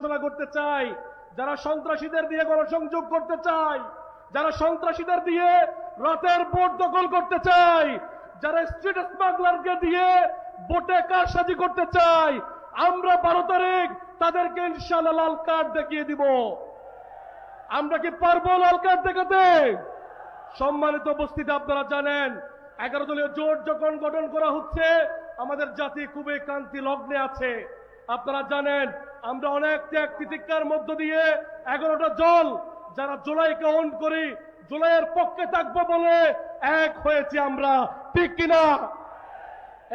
ঘোষণা করতে চাই, যারা সন্ত্রাসীদের দিয়ে গণসংযোগ করতে চায়, যারা সন্ত্রাসীদের দিয়ে রাতের ভোট দখল করতে চায়, যারা স্ট্রিট স্মাগলারকে দিয়ে ভোটে কারসাজি করতে চায়, আমরা 12 তারিখ তাদেরকে ইনশাআল্লাহ লাল কার্ড দেখিয়ে দিব। আমরা কি পারবো লাল কার্ড দেখাতে? সম্মানিত উপস্থিতি, আপনারা জানেন 11 দলীয় জোট যখন গঠন করা হচ্ছে, আমাদের জাতি খুবই ক্রান্তি লগ্নে আছে। আপনারা জানেন আমরা অনেক ত্যাগ তিতিক্ষার মধ্য দিয়ে 11টা দল যারা জুলাইকে অন করি, জুলাইয়ের পক্ষে থাকবো বলে এক হয়েছে আমরা, ঠিক কিনা?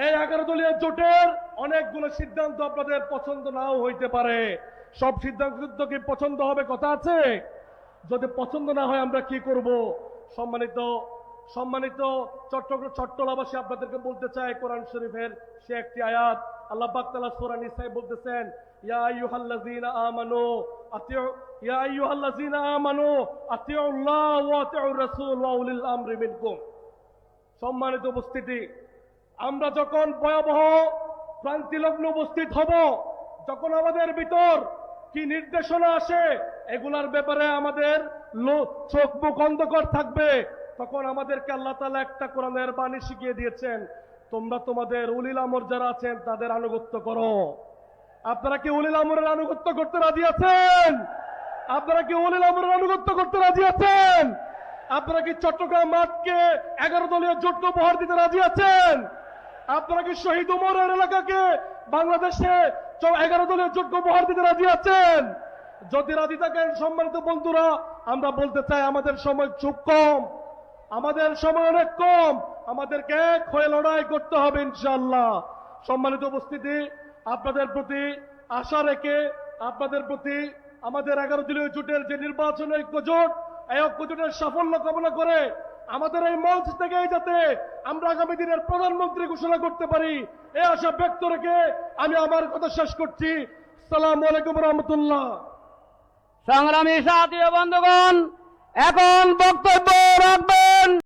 এই 11 দলীয় জোটের অনেকগুলো সিদ্ধান্ত আপনাদের পছন্দ নাও হইতে পারে। সব সিদ্ধান্ত কি পছন্দ হবে? কথা আছে। যদি পছন্দ না হয় আমরা কি করব? সম্মানিত চট্টলাবাসী, আপনাদেরকে বলতে চাই, কোরআন শরীফের সে একটি আয়াত আল্লাহ পাক তাআলা সূরা নিসায় বলতেছেন, ইয়া আইয়ুহাল্লাযীনা আমানু আতিউল্লাহ ওয়া আতিউর রাসূল ওয়া উলিল আমরি মিনকুম। সম্মানিত উপস্থিতি, আমরা যখন ভয়াবহ ক্রান্তিলগ্ন উপস্থিত হব, যখন আমাদের ভিতর কি নির্দেশনা আসে এগুলার ব্যাপারে আমাদের চোখ মুখ অন্ধকার থাকবে, তখন আমাদেরকে আল্লাহ তাআলা একটা কোরআনের বাণী শিখিয়ে দিয়েছেন, তোমরা তোমাদের উলিল আমর যারা আছেন তাদের আনুগত্য করো। আপনারা কি উলিল আমরের আনুগত্য করতে রাজি আছেন? আপনারা কি উলিল আমরের আনুগত্য করতে রাজি আছেন? আপনারা কি চট্টগ্রাম মাঠকে 11 দলীয় জোটকে উপহার দিতে রাজি আছেন? আপনারা কি শহীদ উমরের এলাকাকে বাংলাদেশে 11 দলীয় জোটকে উপহার দিতে রাজি আছেন? যদি রাজি থাকেন সম্মানিত বন্ধুরা, আমরা বলতে চাই আমাদের সময় খুব কম, আমাদের সময় অনেক কম, আমাদেরকে এক হয়ে লড়াই করতে হবে ইনশাআল্লাহ। সম্মানিত উপস্থিতি, আপনাদের প্রতি আশা রেখে, আপনাদের প্রতি আমাদের 11 দলীয় জোটের যে নির্বাচনী ঐক্য জোট, এই ঐক্য জোটের সাফল্য কামনা করে আমাদের এই মঞ্চ থেকেই যাতে আমরা আগামী দিনের প্রধানমন্ত্রী ঘোষণা করতে পারি, এই আশা ব্যক্ত রেখে আমি আমার কথা শেষ করছি। আসসালামু আলাইকুম ওয়া রাহমাতুল্লাহ। সংগ্রামী সাথী ও বন্ধুগণ, এখন বক্তব্য রাখবেন